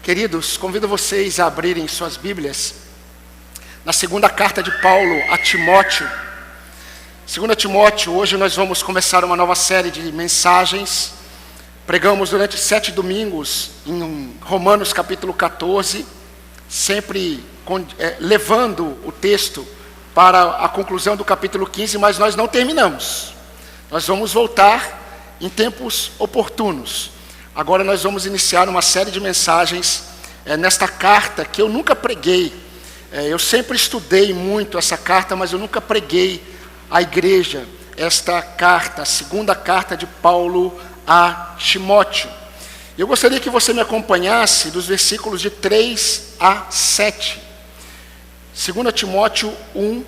Queridos, convido vocês a abrirem suas Bíblias na segunda carta de Paulo a Timóteo. 2 Timóteo, hoje nós vamos começar uma nova série de mensagens. Pregamos durante 7 domingos em Romanos capítulo 14, sempre levando o texto para a conclusão do capítulo 15, mas nós não terminamos. Nós vamos voltar em tempos oportunos. Agora nós vamos iniciar uma série de mensagens nesta carta que eu nunca preguei. Eu sempre estudei muito essa carta, mas eu nunca preguei à igreja esta carta, a segunda carta de Paulo a Timóteo. Eu gostaria que você me acompanhasse dos versículos de 3 a 7. 2 Timóteo 1,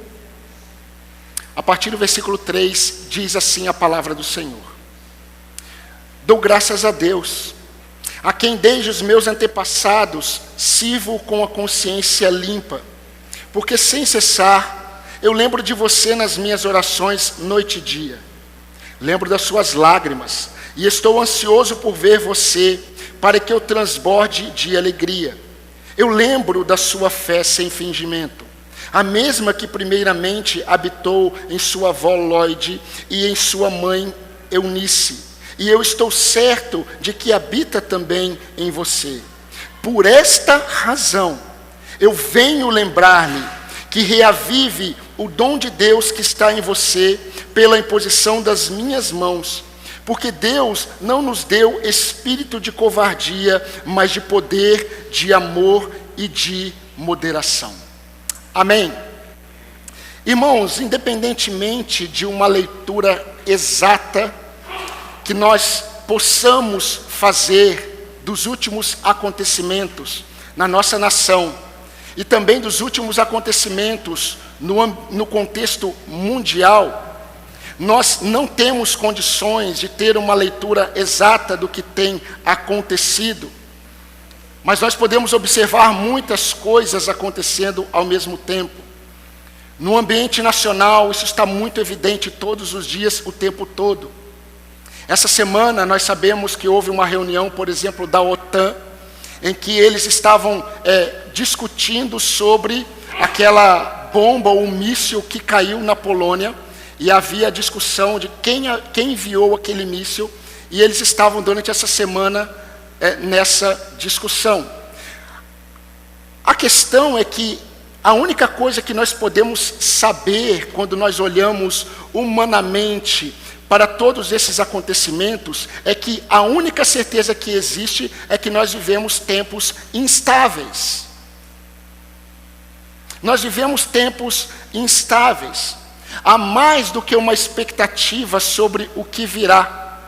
a partir do versículo 3, diz assim a palavra do Senhor. Dou graças a Deus, a quem desde os meus antepassados sirvo com a consciência limpa, porque sem cessar eu lembro de você nas minhas orações noite e dia. Lembro das suas lágrimas e estou ansioso por ver você, para que eu transborde de alegria. Eu lembro da sua fé sem fingimento, a mesma que primeiramente habitou em sua avó Lóide e em sua mãe Eunice. E eu estou certo de que habita também em você. Por esta razão, eu venho lembrar-lhe que reavive o dom de Deus que está em você pela imposição das minhas mãos. Porque Deus não nos deu espírito de covardia, mas de poder, de amor e de moderação. Amém. Irmãos, independentemente de uma leitura exata que nós possamos fazer dos últimos acontecimentos na nossa nação e também dos últimos acontecimentos no contexto mundial, nós não temos condições de ter uma leitura exata do que tem acontecido, mas nós podemos observar muitas coisas acontecendo ao mesmo tempo. No ambiente nacional, isso está muito evidente todos os dias, o tempo todo. Essa semana nós sabemos que houve uma reunião, por exemplo, da OTAN, em que eles estavam discutindo sobre aquela bomba ou míssil que caiu na Polônia, e havia discussão de quem enviou aquele míssil, e eles estavam durante essa semana nessa discussão. A questão é que a única coisa que nós podemos saber quando nós olhamos humanamente para todos esses acontecimentos, é que a única certeza que existe é que nós vivemos tempos instáveis. Nós vivemos tempos instáveis. Há mais do que uma expectativa sobre o que virá.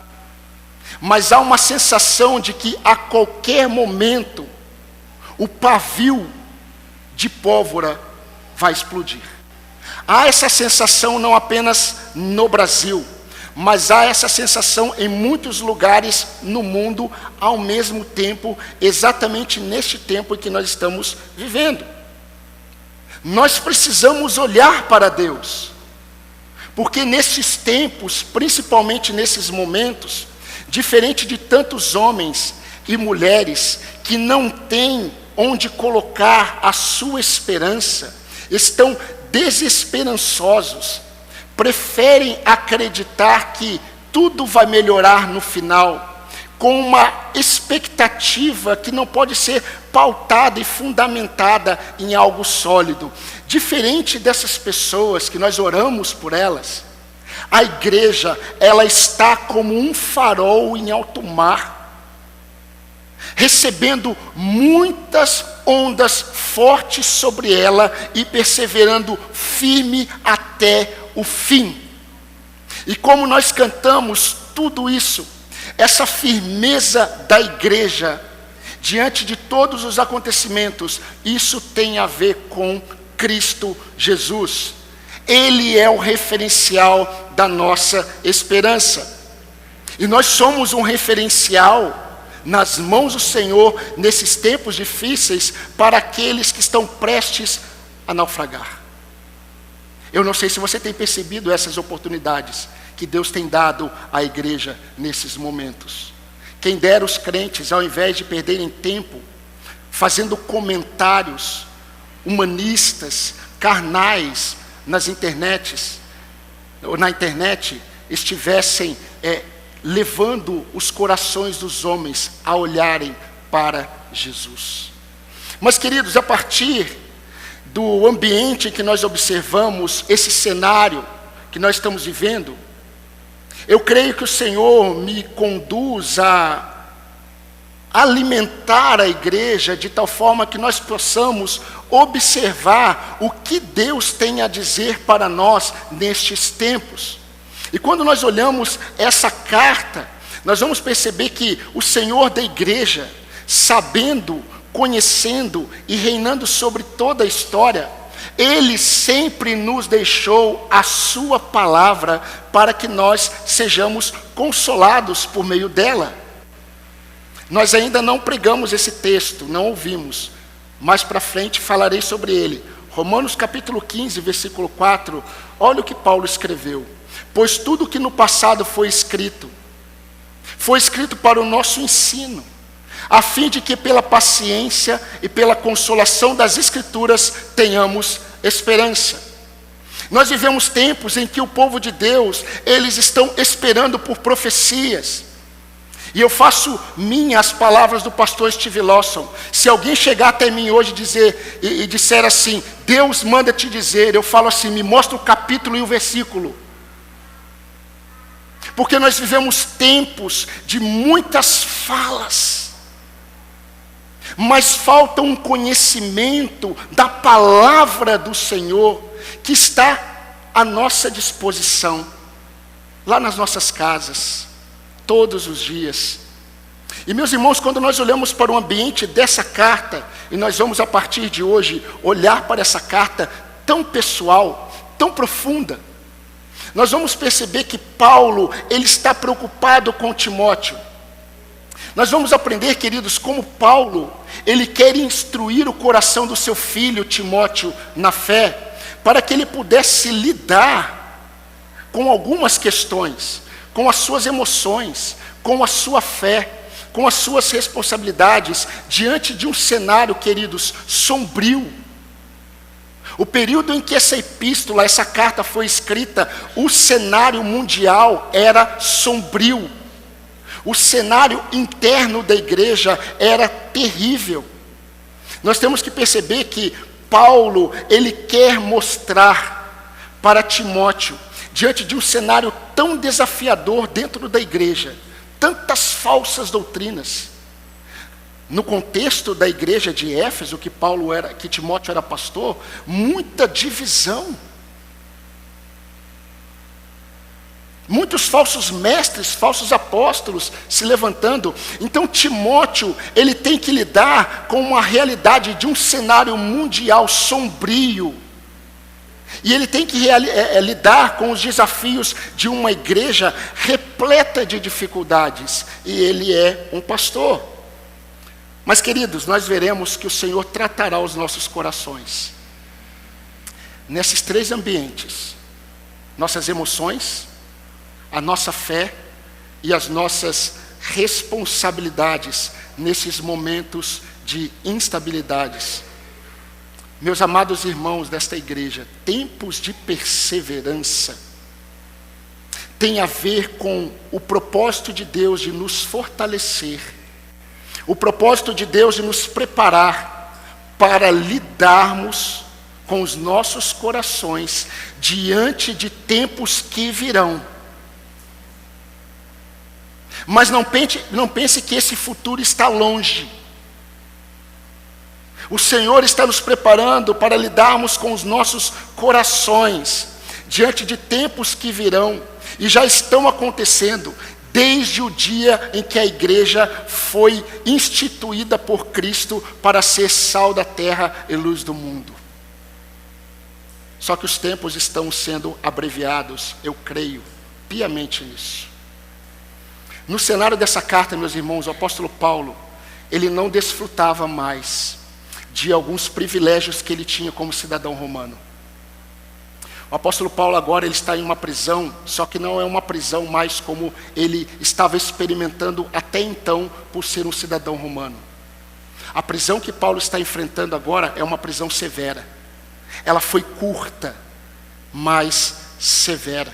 Mas há uma sensação de que a qualquer momento o pavio de pólvora vai explodir. Há essa sensação não apenas no Brasil, mas há essa sensação em muitos lugares no mundo ao mesmo tempo, exatamente neste tempo em que nós estamos vivendo. Nós precisamos olhar para Deus, porque nesses tempos, principalmente nesses momentos, diferente de tantos homens e mulheres que não têm onde colocar a sua esperança, estão desesperançosos, preferem acreditar que tudo vai melhorar no final, com uma expectativa que não pode ser pautada e fundamentada em algo sólido. Diferente dessas pessoas que nós oramos por elas, a igreja, ela está como um farol em alto mar, recebendo muitas ondas fortes sobre ela e perseverando firme até o fim. E como nós cantamos tudo isso, essa firmeza da igreja diante de todos os acontecimentos, isso tem a ver com Cristo Jesus. Ele é o referencial da nossa esperança. E nós somos um referencial nas mãos do Senhor nesses tempos difíceis para aqueles que estão prestes a naufragar. Eu não sei se você tem percebido essas oportunidades que Deus tem dado à igreja nesses momentos. Quem dera os crentes, ao invés de perderem tempo fazendo comentários humanistas, carnais na internet, estivessem levando os corações dos homens a olharem para Jesus. Mas, queridos, a partir do ambiente em que nós observamos esse cenário que nós estamos vivendo, eu creio que o Senhor me conduz a alimentar a igreja de tal forma que nós possamos observar o que Deus tem a dizer para nós nestes tempos. E quando nós olhamos essa carta, nós vamos perceber que o Senhor da igreja, sabendo, conhecendo e reinando sobre toda a história, Ele sempre nos deixou a sua palavra para que nós sejamos consolados por meio dela. Nós ainda não pregamos esse texto, não ouvimos. Mais para frente falarei sobre ele. Romanos capítulo 15, versículo 4, olha o que Paulo escreveu. Pois tudo que no passado foi escrito para o nosso ensino, a fim de que pela paciência e pela consolação das Escrituras tenhamos esperança. Nós vivemos tempos em que o povo de Deus, eles estão esperando por profecias. E eu faço minhas as palavras do pastor Steve Lawson. Se alguém chegar até mim hoje e disser assim, Deus manda te dizer, eu falo assim, me mostra o capítulo e o versículo. Porque nós vivemos tempos de muitas falas, mas falta um conhecimento da palavra do Senhor que está à nossa disposição, lá nas nossas casas, todos os dias. E meus irmãos, quando nós olhamos para o ambiente dessa carta, e nós vamos a partir de hoje olhar para essa carta tão pessoal, tão profunda, nós vamos perceber que Paulo, ele está preocupado com Timóteo. Nós vamos aprender, queridos, como Paulo, ele quer instruir o coração do seu filho Timóteo na fé, para que ele pudesse lidar com algumas questões, com as suas emoções, com a sua fé, com as suas responsabilidades, diante de um cenário, queridos, sombrio. O período em que essa epístola, essa carta foi escrita, o cenário mundial era sombrio. O cenário interno da igreja era terrível. Nós temos que perceber que Paulo, ele quer mostrar para Timóteo, diante de um cenário tão desafiador dentro da igreja, tantas falsas doutrinas. No contexto da igreja de Éfeso, que Timóteo era pastor, muita divisão. Muitos falsos mestres, falsos apóstolos se levantando. Então Timóteo, ele tem que lidar com uma realidade de um cenário mundial sombrio. E ele tem que lidar com os desafios de uma igreja repleta de dificuldades. E ele é um pastor. Mas, queridos, nós veremos que o Senhor tratará os nossos corações nesses três ambientes: nossas emoções, a nossa fé e as nossas responsabilidades nesses momentos de instabilidades. Meus amados irmãos desta igreja, tempos de perseverança tem a ver com o propósito de Deus de nos fortalecer, o propósito de Deus de nos preparar para lidarmos com os nossos corações diante de tempos que virão. Mas não pense que esse futuro está longe. O Senhor está nos preparando para lidarmos com os nossos corações diante de tempos que virão e já estão acontecendo desde o dia em que a igreja foi instituída por Cristo para ser sal da terra e luz do mundo. Só que os tempos estão sendo abreviados, eu creio piamente nisso. No cenário dessa carta, meus irmãos, o apóstolo Paulo, ele não desfrutava mais de alguns privilégios que ele tinha como cidadão romano. O apóstolo Paulo agora ele está em uma prisão, só que não é uma prisão mais como ele estava experimentando até então por ser um cidadão romano. A prisão que Paulo está enfrentando agora é uma prisão severa. Ela foi curta, mas severa.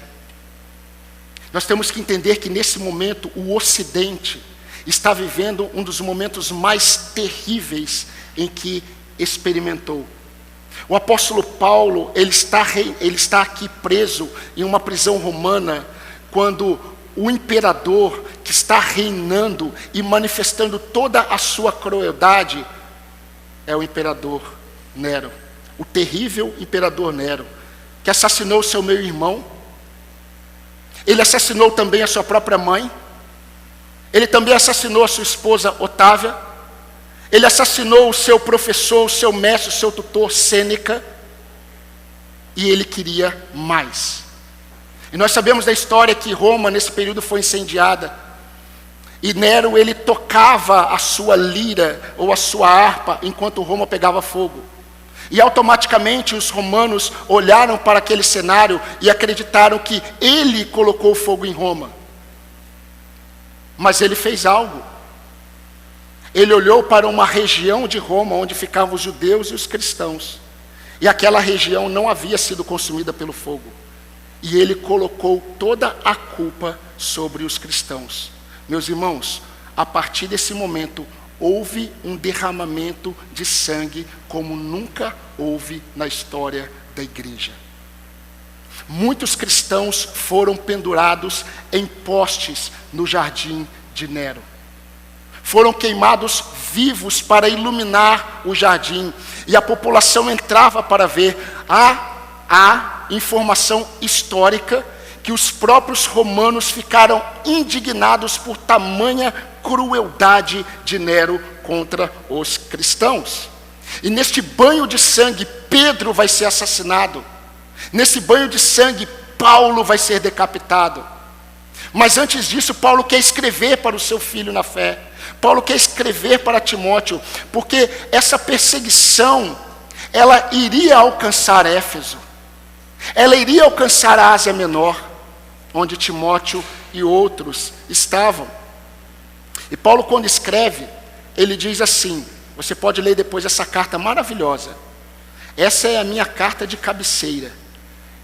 Nós temos que entender que nesse momento o Ocidente está vivendo um dos momentos mais terríveis em que experimentou. O apóstolo Paulo, ele está aqui preso em uma prisão romana, quando o imperador que está reinando e manifestando toda a sua crueldade é o imperador Nero, o terrível imperador Nero, que assassinou seu meio-irmão. Ele assassinou também a sua própria mãe. Ele também assassinou a sua esposa Otávia. Ele assassinou o seu professor, o seu mestre, o seu tutor Sêneca. E ele queria mais. E nós sabemos da história que Roma nesse período foi incendiada. E Nero, ele tocava a sua lira ou a sua harpa enquanto Roma pegava fogo. E automaticamente os romanos olharam para aquele cenário e acreditaram que ele colocou fogo em Roma. Mas ele fez algo. Ele olhou para uma região de Roma onde ficavam os judeus e os cristãos. E aquela região não havia sido consumida pelo fogo. E ele colocou toda a culpa sobre os cristãos. Meus irmãos, a partir desse momento, houve um derramamento de sangue como nunca houve na história da igreja. Muitos cristãos foram pendurados em postes no jardim de Nero. Foram queimados vivos para iluminar o jardim. E a população entrava para ver. Há informação histórica que os próprios romanos ficaram indignados por tamanha crueldade de Nero contra os cristãos. E neste banho de sangue, Pedro vai ser assassinado. Nesse banho de sangue, Paulo vai ser decapitado. Mas antes disso, Paulo quer escrever para o seu filho na fé. Paulo quer escrever para Timóteo, porque essa perseguição, ela iria alcançar Éfeso. Ela iria alcançar a Ásia Menor, onde Timóteo e outros estavam. E Paulo, quando escreve, ele diz assim, você pode ler depois essa carta maravilhosa. Essa é a minha carta de cabeceira.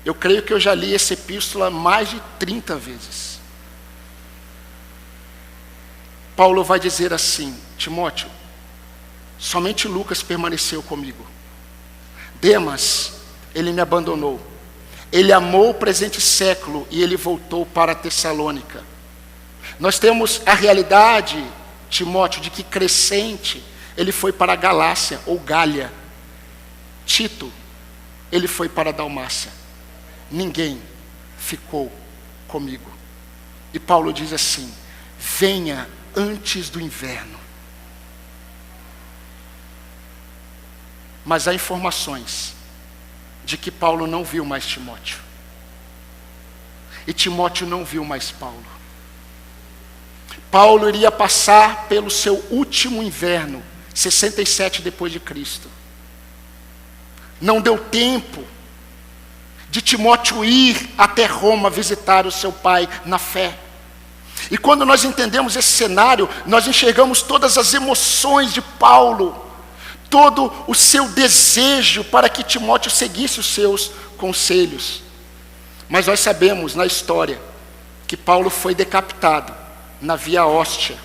Eu creio que eu já li essa epístola mais de 30 vezes. Paulo vai dizer assim, Timóteo, somente Lucas permaneceu comigo. Demas, ele me abandonou. Ele amou o presente século e ele voltou para Tessalônica. Nós temos a realidade, Timóteo, de que Crescente, ele foi para a Galácia ou Gália. Tito, ele foi para a Dalmácia. Ninguém ficou comigo. E Paulo diz assim, venha antes do inverno. Mas há informações de que Paulo não viu mais Timóteo. E Timóteo não viu mais Paulo. Paulo iria passar pelo seu último inverno, 67 depois de Cristo. Não deu tempo de Timóteo ir até Roma visitar o seu pai na fé. E quando nós entendemos esse cenário, nós enxergamos todas as emoções de Paulo, todo o seu desejo para que Timóteo seguisse os seus conselhos. Mas nós sabemos na história que Paulo foi decapitado na Via Óstia,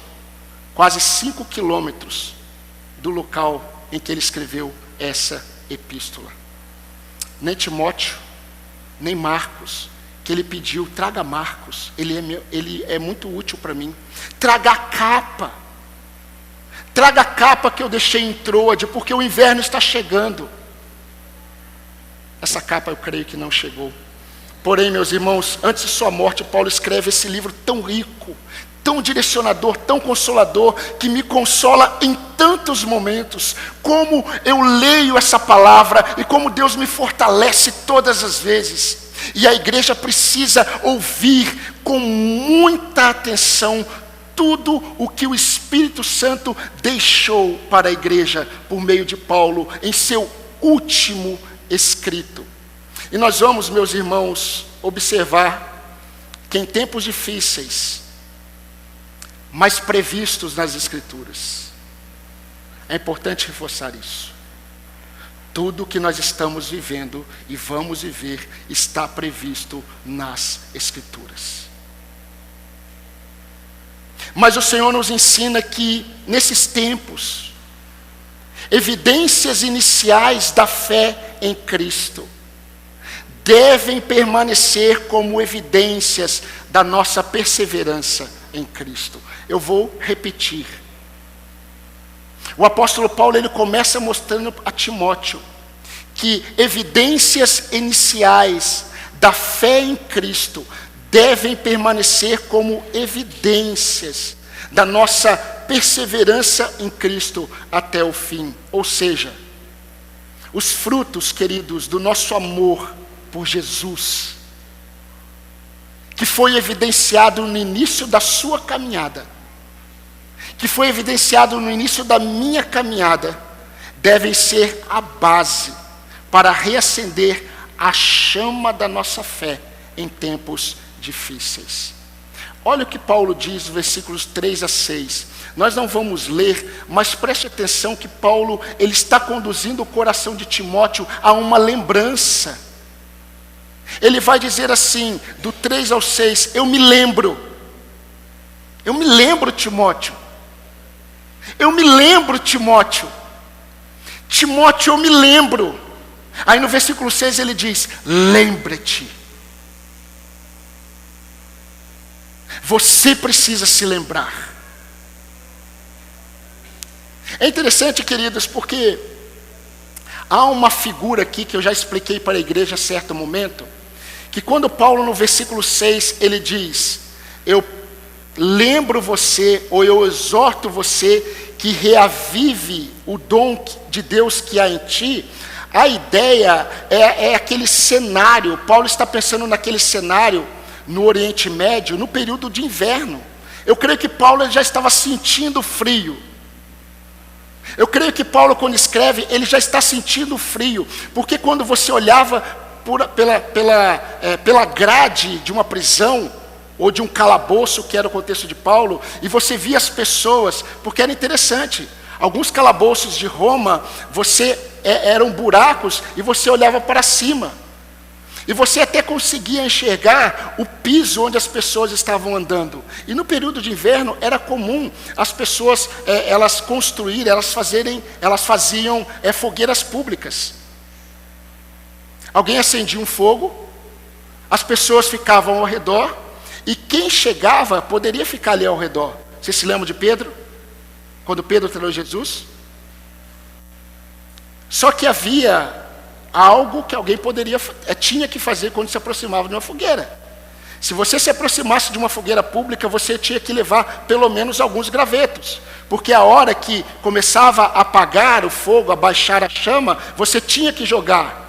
quase 5 quilômetros do local em que ele escreveu essa epístola. Nem Timóteo, nem Marcos, que ele pediu, traga Marcos, ele é muito útil para mim. Traga a capa que eu deixei em Troade, porque o inverno está chegando. Essa capa eu creio que não chegou. Porém, meus irmãos, antes de sua morte, Paulo escreve esse livro tão rico, tão direcionador, tão consolador, que me consola em tantos momentos. Como eu leio essa palavra e como Deus me fortalece todas as vezes. E a igreja precisa ouvir com muita atenção tudo o que o Espírito Santo deixou para a igreja por meio de Paulo em seu último escrito. E nós vamos, meus irmãos, observar que em tempos difíceis, mas previstos nas Escrituras, É importante reforçar isso. Tudo que nós estamos vivendo e vamos viver está previsto nas Escrituras. Mas o Senhor nos ensina que, nesses tempos, evidências iniciais da fé em Cristo devem permanecer como evidências da nossa perseverança em Cristo. Eu vou repetir. O apóstolo Paulo, ele começa mostrando a Timóteo que evidências iniciais da fé em Cristo devem permanecer como evidências da nossa perseverança em Cristo até o fim. Ou seja, os frutos, queridos, do nosso amor por Jesus, que foi evidenciado no início da sua caminhada, que foi evidenciado no início da minha caminhada, devem ser a base para reacender a chama da nossa fé em tempos difíceis. Olha o que Paulo diz, versículos 3 a 6. Nós não vamos ler, mas preste atenção que Paulo, ele está conduzindo o coração de Timóteo a uma lembrança. Ele vai dizer assim, do 3 ao 6, eu me lembro, Timóteo. Eu me lembro, Timóteo. Timóteo, eu me lembro. Aí no versículo 6 ele diz, lembra-te. Você precisa se lembrar. É interessante, queridos, porque há uma figura aqui que eu já expliquei para a igreja a certo momento, que quando Paulo no versículo 6 ele diz, eu lembro você, ou eu exorto você que reavive o dom de Deus que há em ti, a ideia é aquele cenário. Paulo está pensando naquele cenário no Oriente Médio, no período de inverno. Eu creio que Paulo já estava sentindo frio. Eu creio que Paulo, quando escreve, ele já está sentindo frio, porque quando você olhava pela grade de uma prisão, ou de um calabouço, que era o contexto de Paulo, e você via as pessoas, porque era interessante, alguns calabouços de Roma, eram buracos, e você olhava para cima, e você até conseguia enxergar o piso onde as pessoas estavam andando. E no período de inverno era comum as pessoas, elas construírem, elas faziam fogueiras públicas. Alguém acendia um fogo, as pessoas ficavam ao redor, e quem chegava poderia ficar ali ao redor. Você se lembra de Pedro? Quando Pedro traiu Jesus? Só que havia algo que alguém tinha que fazer quando se aproximava de uma fogueira. Se você se aproximasse de uma fogueira pública, você tinha que levar pelo menos alguns gravetos, porque a hora que começava a apagar o fogo, a baixar a chama, você tinha que jogar.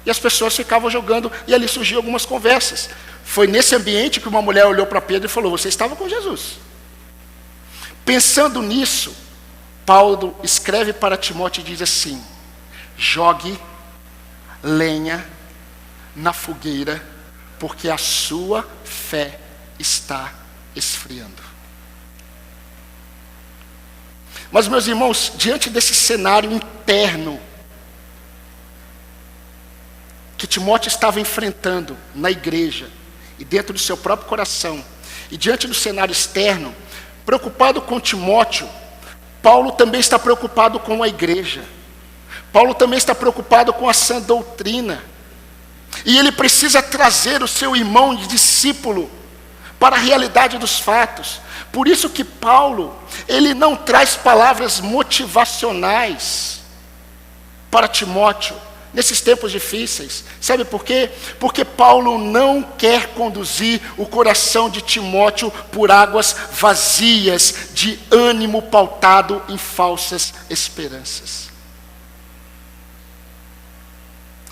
E as pessoas ficavam jogando, e ali surgiam algumas conversas. Foi nesse ambiente que uma mulher olhou para Pedro e falou, você estava com Jesus. Pensando nisso, Paulo escreve para Timóteo e diz assim, jogue lenha na fogueira, porque a sua fé está esfriando. Mas, meus irmãos, diante desse cenário interno que Timóteo estava enfrentando na igreja e dentro do seu próprio coração, e diante do cenário externo, preocupado com Timóteo, Paulo também está preocupado com a igreja. Paulo também está preocupado com a sã doutrina. E ele precisa trazer o seu irmão de discípulo para a realidade dos fatos. Por isso que Paulo, ele não traz palavras motivacionais para Timóteo nesses tempos difíceis. Sabe por quê? Porque Paulo não quer conduzir o coração de Timóteo por águas vazias, de ânimo pautado em falsas esperanças.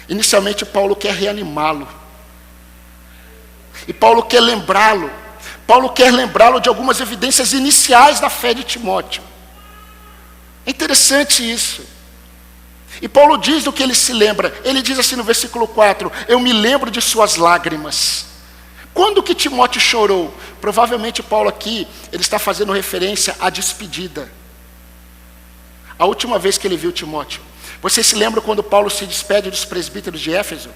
Inicialmente Paulo quer reanimá-lo. E Paulo quer lembrá-lo. Paulo quer lembrá-lo de algumas evidências iniciais da fé de Timóteo. É interessante isso. E Paulo diz do que ele se lembra. Ele diz assim no versículo 4, eu me lembro de suas lágrimas. Quando que Timóteo chorou? Provavelmente Paulo aqui, ele está fazendo referência à despedida. A última vez que ele viu Timóteo. Vocês se lembram quando Paulo se despede dos presbíteros de Éfeso?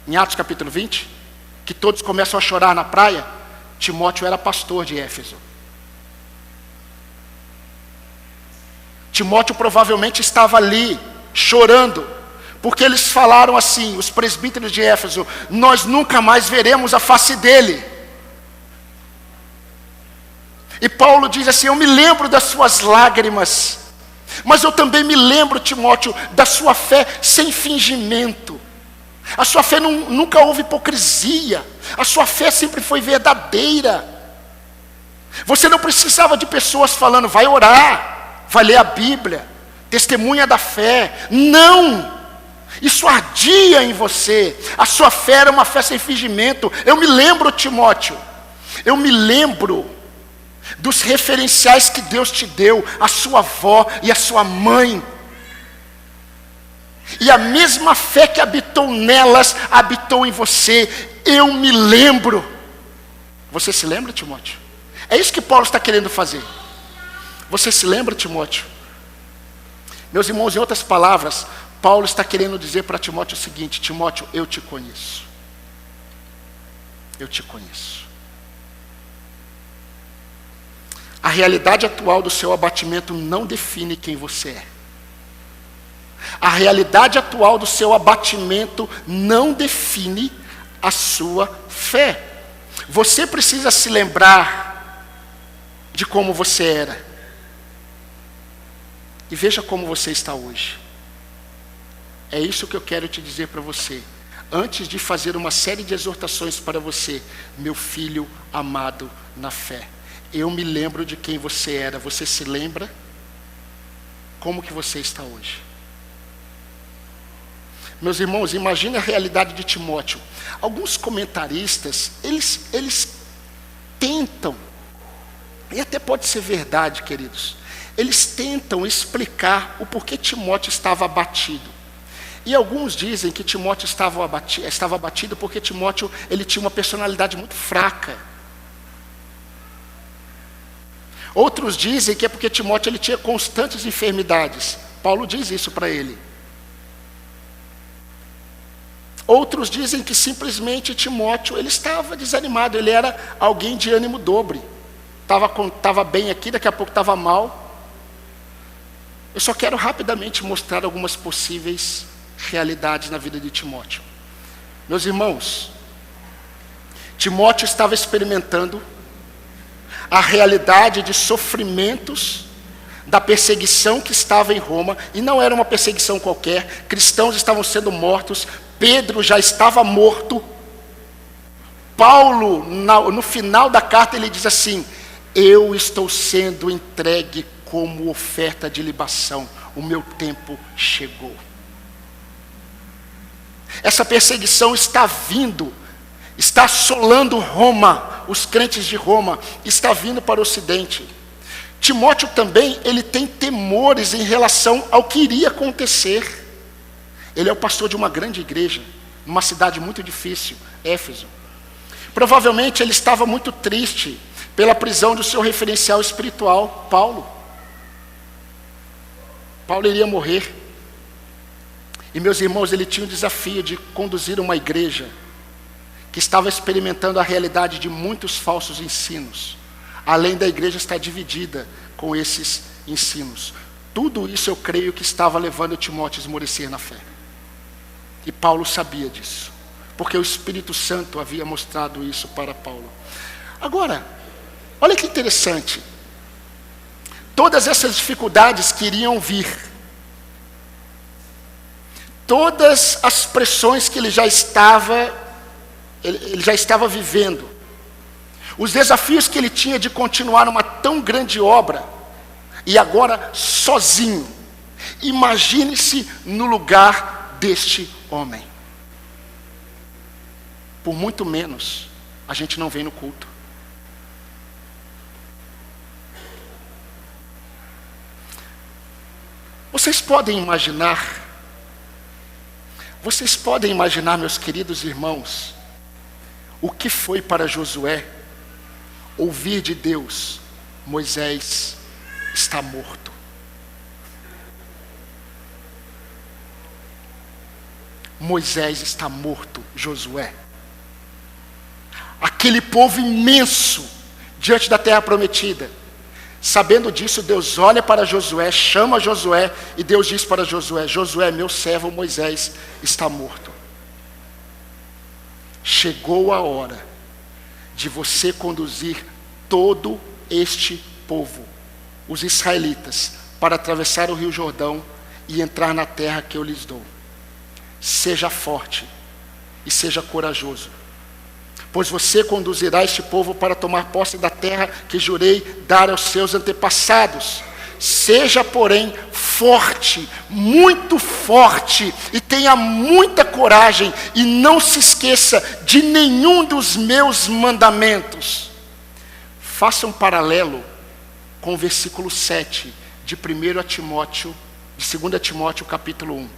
Em Atos capítulo 20? Que todos começam a chorar na praia? Timóteo era pastor de Éfeso. Timóteo provavelmente estava ali, chorando, porque eles falaram assim, os presbíteros de Éfeso: nós nunca mais veremos a face dele. E Paulo diz assim: eu me lembro das suas lágrimas, mas eu também me lembro, Timóteo, da sua fé sem fingimento. A sua fé nunca houve hipocrisia, a sua fé sempre foi verdadeira. Você não precisava de pessoas falando: vai orar, vai ler a Bíblia, testemunha da fé. Não! Isso ardia em você. A sua fé era uma fé sem fingimento. Eu me lembro, Timóteo, eu me lembro dos referenciais que Deus te deu, a sua avó e a sua mãe. E a mesma fé que habitou nelas, habitou em você. Eu me lembro. Você se lembra, Timóteo? É isso que Paulo está querendo fazer. Você se lembra, Timóteo? Meus irmãos, em outras palavras, Paulo está querendo dizer para Timóteo o seguinte: Timóteo, eu te conheço. Eu te conheço. A realidade atual do seu abatimento não define quem você é. A realidade atual do seu abatimento não define a sua fé. Você precisa se lembrar de como você era. E veja como você está hoje. É isso que eu quero te dizer para você. Antes de fazer uma série de exortações para você, meu filho amado na fé. Eu me lembro de quem você era. Você se lembra? Como que você está hoje? Meus irmãos, imagine a realidade de Timóteo. Alguns comentaristas, eles tentam, e até pode ser verdade, queridos, eles tentam explicar o porquê Timóteo estava abatido. E alguns dizem que Timóteo estava abatido porque Timóteo ele tinha uma personalidade muito fraca. Outros dizem que é porque Timóteo ele tinha constantes enfermidades. Paulo diz isso para ele. Outros dizem que simplesmente Timóteo ele estava desanimado, ele era alguém de ânimo dobre. Estava bem aqui, daqui a pouco estava mal. Eu só quero rapidamente mostrar algumas possíveis realidades na vida de Timóteo. Meus irmãos, Timóteo estava experimentando a realidade de sofrimentos da perseguição que estava em Roma, e não era uma perseguição qualquer. Cristãos estavam sendo mortos, Pedro já estava morto. Paulo, no final da carta, ele diz assim: eu estou sendo entregue como oferta de libação, o meu tempo chegou. Essa perseguição está vindo, está assolando Roma, os crentes de Roma, está vindo para o ocidente. Timóteo também, ele tem temores em relação ao que iria acontecer. Ele é o pastor de uma grande igreja, numa cidade muito difícil, Éfeso. Provavelmente ele estava muito triste pela prisão do seu referencial espiritual, Paulo. Paulo iria morrer. E meus irmãos, ele tinha o desafio de conduzir uma igreja que estava experimentando a realidade de muitos falsos ensinos. Além da igreja estar dividida com esses ensinos. Tudo isso eu creio que estava levando Timóteo a esmorecer na fé. E Paulo sabia disso, porque o Espírito Santo havia mostrado isso para Paulo. Agora, olha que interessante. Todas essas dificuldades que iriam vir, todas as pressões que ele já estava vivendo, os desafios que ele tinha de continuar uma tão grande obra, e agora sozinho. Imagine-se no lugar deste homem. Por muito menos, a gente não vem no culto. Vocês podem imaginar, meus queridos irmãos, o que foi para Josué ouvir de Deus: Moisés está morto. Moisés está morto, Josué. Aquele povo imenso diante da terra prometida. Sabendo disso, Deus olha para Josué, chama Josué, e Deus diz para Josué: Josué, meu servo Moisés está morto. Chegou a hora de você conduzir todo este povo, os israelitas, para atravessar o rio Jordão e entrar na terra que eu lhes dou. Seja forte e seja corajoso, pois você conduzirá este povo para tomar posse da terra que jurei dar aos seus antepassados. Seja, porém, forte, muito forte, e tenha muita coragem, e não se esqueça de nenhum dos meus mandamentos. Faça um paralelo com o versículo 7 de 1 Timóteo, de 2 Timóteo capítulo 1.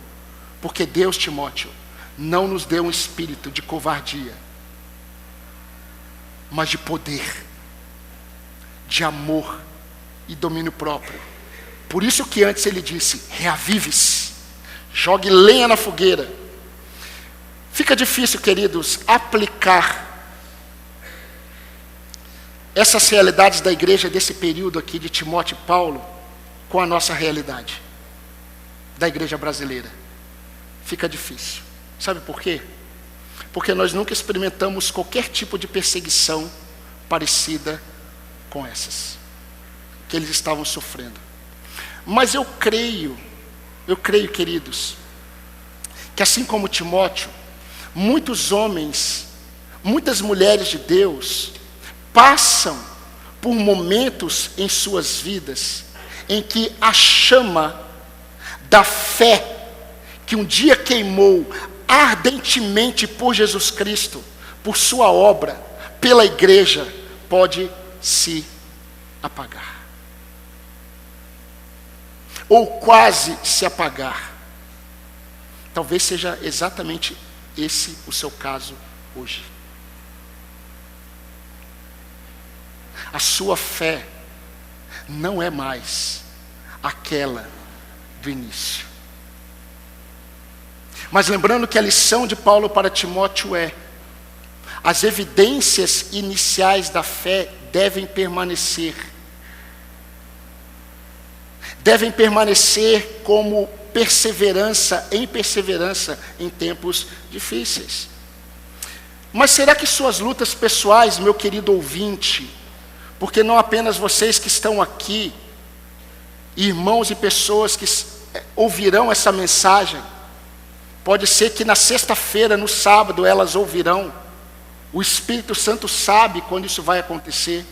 Porque Deus, Timóteo, não nos deu um espírito de covardia, mas de poder, de amor e domínio próprio. Por isso que antes ele disse: reavive-se, jogue lenha na fogueira. Fica difícil, queridos, aplicar essas realidades da igreja desse período aqui de Timóteo e Paulo com a nossa realidade da igreja brasileira. Fica difícil. Sabe por quê? Porque nós nunca experimentamos qualquer tipo de perseguição parecida com essas que eles estavam sofrendo. Mas eu creio, queridos, que assim como Timóteo, muitos homens, muitas mulheres de Deus passam por momentos em suas vidas em que a chama da fé que um dia queimou ardentemente por Jesus Cristo, por sua obra, pela igreja, pode se apagar. Ou quase se apagar. Talvez seja exatamente esse o seu caso hoje. A sua fé não é mais aquela do início. Mas lembrando que a lição de Paulo para Timóteo é: as evidências iniciais da fé devem permanecer. Devem permanecer como perseverança em tempos difíceis. Mas será que suas lutas pessoais, meu querido ouvinte, porque não apenas vocês que estão aqui, irmãos e pessoas que ouvirão essa mensagem, pode ser que na sexta-feira, no sábado, elas ouvirão. O Espírito Santo sabe quando isso vai acontecer.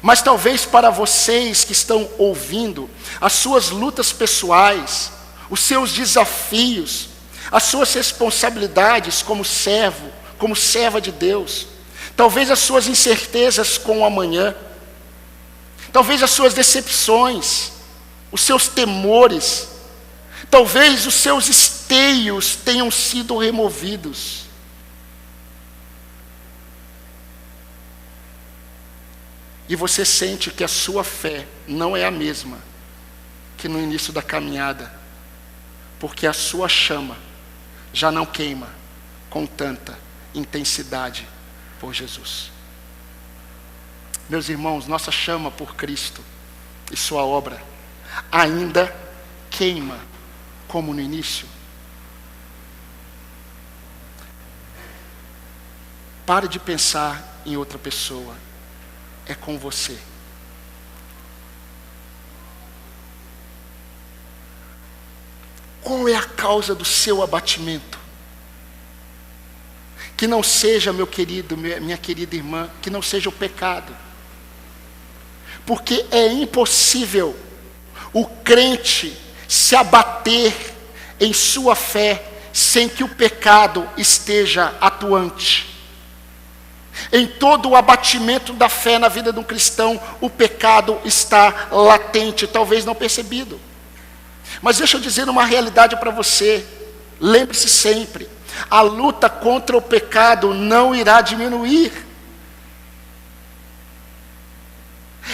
Mas talvez para vocês que estão ouvindo, as suas lutas pessoais, os seus desafios, as suas responsabilidades como servo, como serva de Deus, talvez as suas incertezas com o amanhã, talvez as suas decepções, os seus temores, talvez os seus esteios tenham sido removidos. E você sente que a sua fé não é a mesma que no início da caminhada, porque a sua chama já não queima com tanta intensidade por Jesus. Meus irmãos, nossa chama por Cristo e sua obra ainda queima como no início. Pare de pensar em outra pessoa. É com você. Qual é a causa do seu abatimento? Que não seja, meu querido, minha querida irmã, que não seja o pecado. Porque é impossível o crente se abater em sua fé sem que o pecado esteja atuante. Em todo o abatimento da fé na vida de um cristão, o pecado está latente, talvez não percebido. Mas deixa eu dizer uma realidade para você. Lembre-se sempre, a luta contra o pecado não irá diminuir.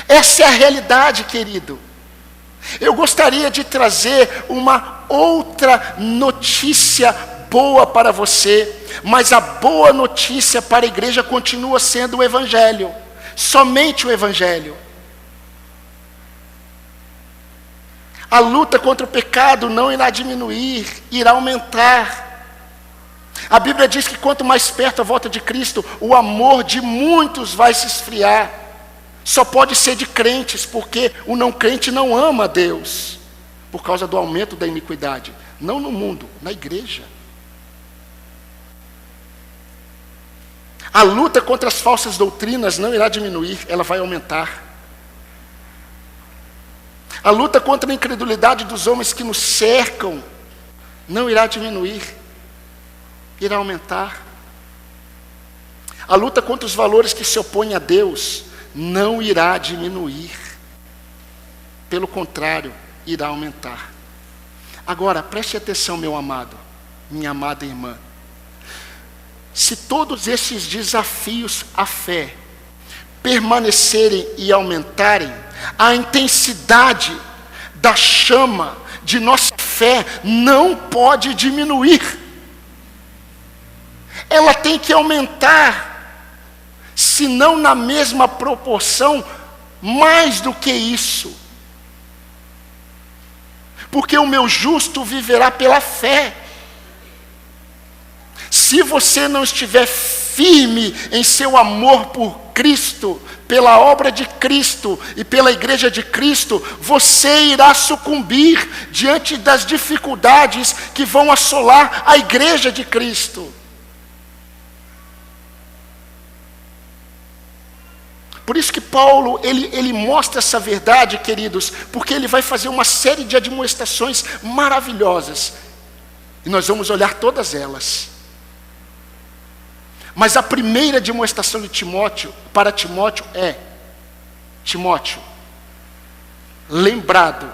Essa é a realidade, querido. Eu gostaria de trazer uma outra notícia boa para você, mas a boa notícia para a igreja continua sendo o Evangelho, somente o Evangelho. A luta contra o pecado não irá diminuir, irá aumentar. A Bíblia diz que quanto mais perto a volta de Cristo, o amor de muitos vai se esfriar. Só pode ser de crentes, porque o não crente não ama a Deus, por causa do aumento da iniquidade. Não no mundo, na igreja. A luta contra as falsas doutrinas não irá diminuir, ela vai aumentar. A luta contra a incredulidade dos homens que nos cercam não irá diminuir, irá aumentar. A luta contra os valores que se opõem a Deus não irá diminuir. Pelo contrário, irá aumentar. Agora, preste atenção, meu amado, minha amada irmã. Se todos esses desafios à fé permanecerem e aumentarem, a intensidade da chama de nossa fé não pode diminuir. Ela tem que aumentar, se não na mesma proporção, mais do que isso. Porque o meu justo viverá pela fé. Se você não estiver firme em seu amor por Cristo, pela obra de Cristo e pela igreja de Cristo, você irá sucumbir diante das dificuldades que vão assolar a igreja de Cristo. Por isso que Paulo, ele mostra essa verdade, queridos, porque ele vai fazer uma série de admoestações maravilhosas. E nós vamos olhar todas elas. Mas a primeira admoestação de Timóteo, para Timóteo é: Timóteo, lembrado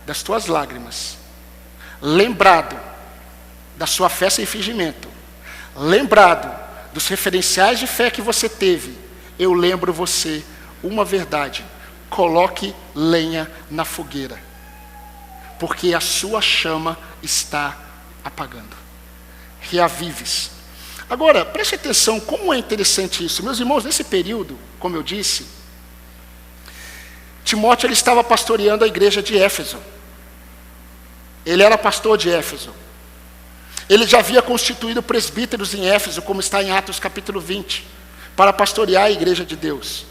das tuas lágrimas, lembrado da sua fé sem fingimento, lembrado dos referenciais de fé que você teve, eu lembro você uma verdade: coloque lenha na fogueira, porque a sua chama está apagando. Reavives. Agora, preste atenção, como é interessante isso. Meus irmãos, nesse período, como eu disse, Timóteo ele estava pastoreando a igreja de Éfeso. Ele era pastor de Éfeso. Ele já havia constituído presbíteros em Éfeso, como está em Atos capítulo 20, para pastorear a igreja de Deus.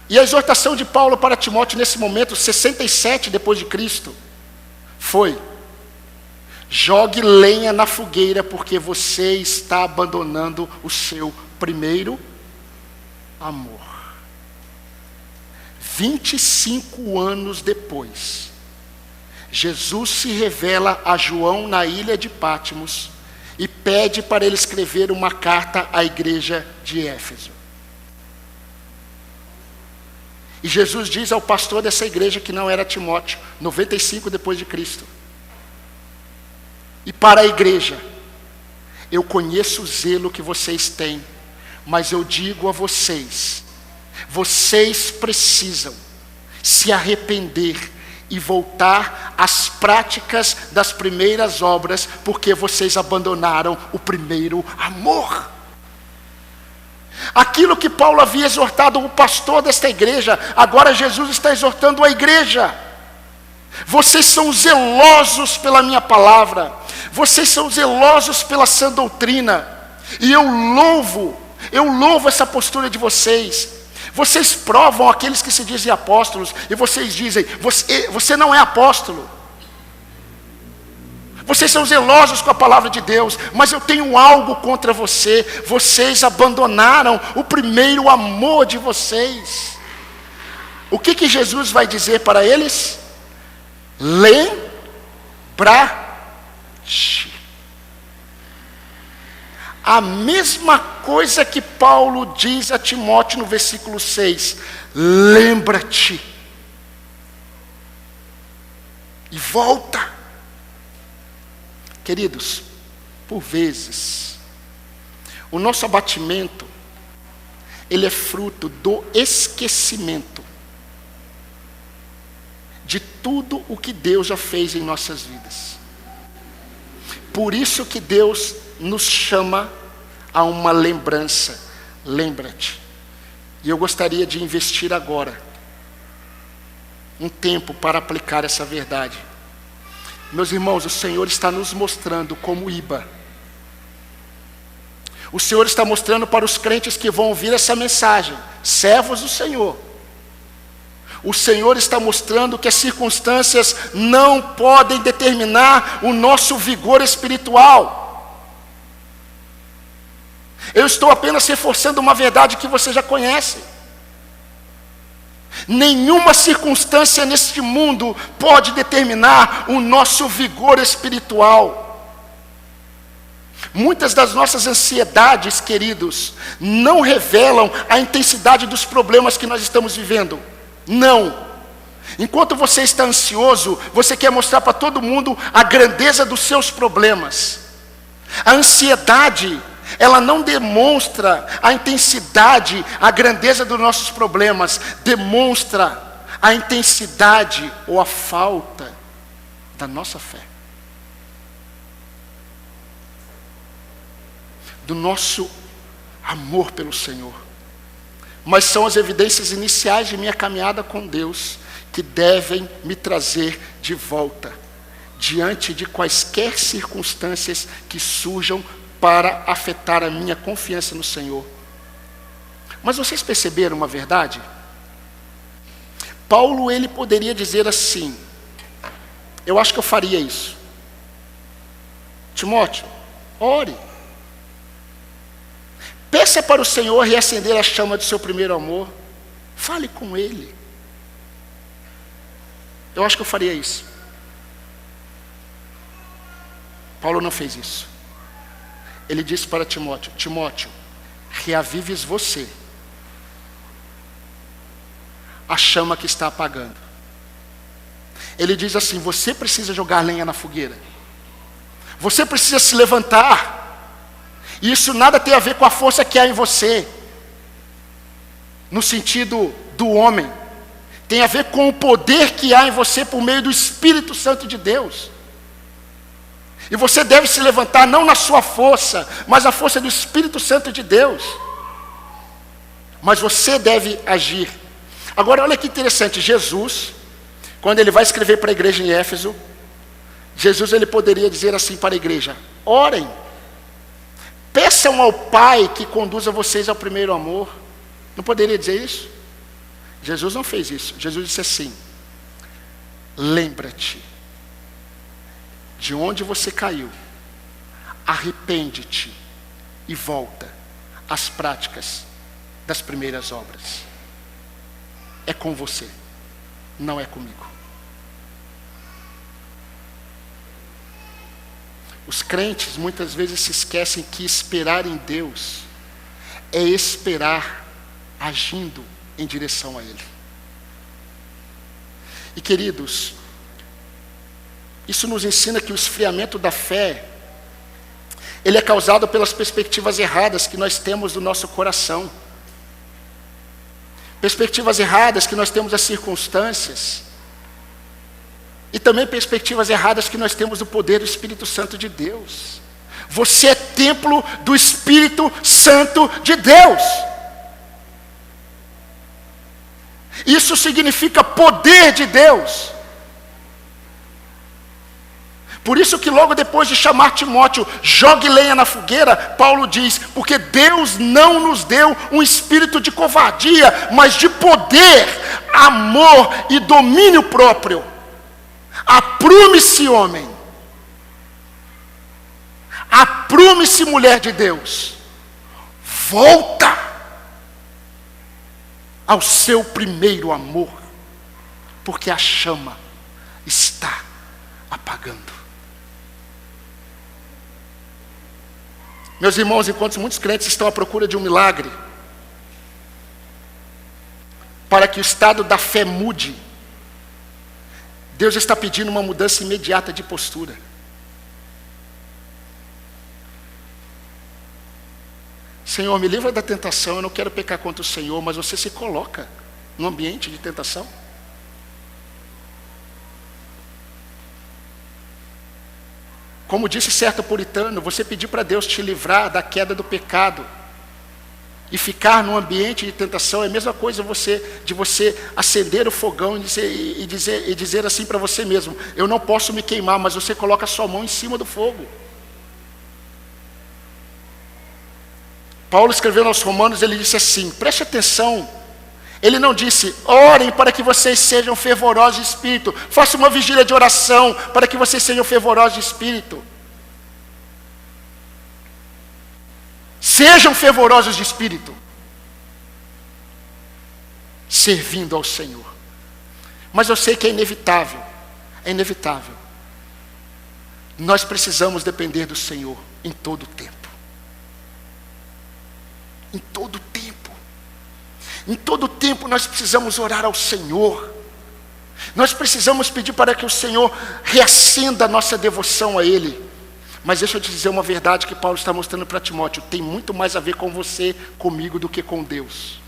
E a exortação de Paulo para Timóteo nesse momento, 67 depois de Cristo, foi: jogue lenha na fogueira, porque você está abandonando o seu primeiro amor. 25 anos depois, Jesus se revela a João na ilha de Patmos e pede para ele escrever uma carta à igreja de Éfeso. E Jesus diz ao pastor dessa igreja, que não era Timóteo, 95 depois de Cristo: e para a igreja, eu conheço o zelo que vocês têm, mas eu digo a vocês, vocês precisam se arrepender e voltar às práticas das primeiras obras, porque vocês abandonaram o primeiro amor. Aquilo que Paulo havia exortado o pastor desta igreja, agora Jesus está exortando a igreja. Vocês são zelosos pela minha palavra, vocês são zelosos pela sã doutrina, e eu louvo essa postura de vocês. Vocês provam aqueles que se dizem apóstolos, e vocês dizem: você não é apóstolo. Vocês são zelosos com a palavra de Deus, mas eu tenho algo contra você: vocês abandonaram o primeiro amor de vocês. O que Jesus vai dizer para eles? Lembra-te. A mesma coisa que Paulo diz a Timóteo no versículo 6. Lembra-te. E volta. Queridos, por vezes, o nosso abatimento, ele é fruto do esquecimento de tudo o que Deus já fez em nossas vidas. Por isso que Deus nos chama a uma lembrança. Lembra-te. E eu gostaria de investir agora um tempo para aplicar essa verdade. Meus irmãos, o Senhor está nos mostrando como Iba. O Senhor está mostrando para os crentes que vão ouvir essa mensagem, servos do Senhor. O Senhor está mostrando que as circunstâncias não podem determinar o nosso vigor espiritual. Eu estou apenas reforçando uma verdade que você já conhece. Nenhuma circunstância neste mundo pode determinar o nosso vigor espiritual. Muitas das nossas ansiedades, queridos, não revelam a intensidade dos problemas que nós estamos vivendo. Não. Enquanto você está ansioso, você quer mostrar para todo mundo a grandeza dos seus problemas. A ansiedade, ela não demonstra a intensidade, a grandeza dos nossos problemas. Demonstra a intensidade ou a falta da nossa fé. Do nosso amor pelo Senhor. Mas são as evidências iniciais de minha caminhada com Deus que devem me trazer de volta, diante de quaisquer circunstâncias que surjam para afetar a minha confiança no Senhor. Mas vocês perceberam uma verdade? Paulo, ele poderia dizer assim, eu acho que eu faria isso. Timóteo, ore. Peça para o Senhor reacender a chama do seu primeiro amor. Fale com Ele. Eu acho que eu faria isso. Paulo não fez isso. Ele disse para Timóteo, Timóteo, reavives você a chama que está apagando. Ele diz assim, você precisa jogar lenha na fogueira. Você precisa se levantar. E isso nada tem a ver com a força que há em você, no sentido do homem. Tem a ver com o poder que há em você por meio do Espírito Santo de Deus. E você deve se levantar não na sua força, mas na força do Espírito Santo de Deus. Mas você deve agir. Agora olha que interessante, Jesus, quando ele vai escrever para a igreja em Éfeso, Jesus ele poderia dizer assim para a igreja, orem. Peçam ao Pai que conduza vocês ao primeiro amor. Não poderia dizer isso? Jesus não fez isso. Jesus disse assim, lembra-te de onde você caiu, arrepende-te e volta às práticas das primeiras obras. É com você, não é comigo. Os crentes muitas vezes se esquecem que esperar em Deus é esperar agindo em direção a Ele. E queridos, isso nos ensina que o esfriamento da fé, ele é causado pelas perspectivas erradas que nós temos do nosso coração. Perspectivas erradas que nós temos das circunstâncias. E também perspectivas erradas que nós temos do poder do Espírito Santo de Deus. Você é templo do Espírito Santo de Deus. Isso significa poder de Deus. Por isso que logo depois de chamar Timóteo, jogue lenha na fogueira, Paulo diz, porque Deus não nos deu um espírito de covardia, mas de poder, amor e domínio próprio. Aprume-se, homem. Aprume-se, mulher de Deus. Volta ao seu primeiro amor, porque a chama está apagando. Meus irmãos, enquanto muitos crentes estão à procura de um milagre, para que o estado da fé mude, Deus está pedindo uma mudança imediata de postura. Senhor, me livra da tentação, eu não quero pecar contra o Senhor, mas você se coloca no ambiente de tentação. Como disse certo puritano, você pedir para Deus te livrar da queda do pecado e ficar num ambiente de tentação é a mesma coisa de você acender o fogão e dizer assim para você mesmo: eu não posso me queimar, mas você coloca a sua mão em cima do fogo. Paulo escrevendo aos Romanos, ele disse assim, preste atenção, ele não disse: orem para que vocês sejam fervorosos de espírito, faça uma vigília de oração para que vocês sejam fervorosos de espírito. Sejam fervorosos de espírito, servindo ao Senhor. Mas eu sei que é inevitável, nós precisamos depender do Senhor em todo o tempo. Em todo o tempo. Em todo o tempo nós precisamos orar ao Senhor. Nós precisamos pedir para que o Senhor reacenda a nossa devoção a Ele. Mas deixa eu te dizer uma verdade que Paulo está mostrando para Timóteo: tem muito mais a ver com você, comigo, do que com Deus.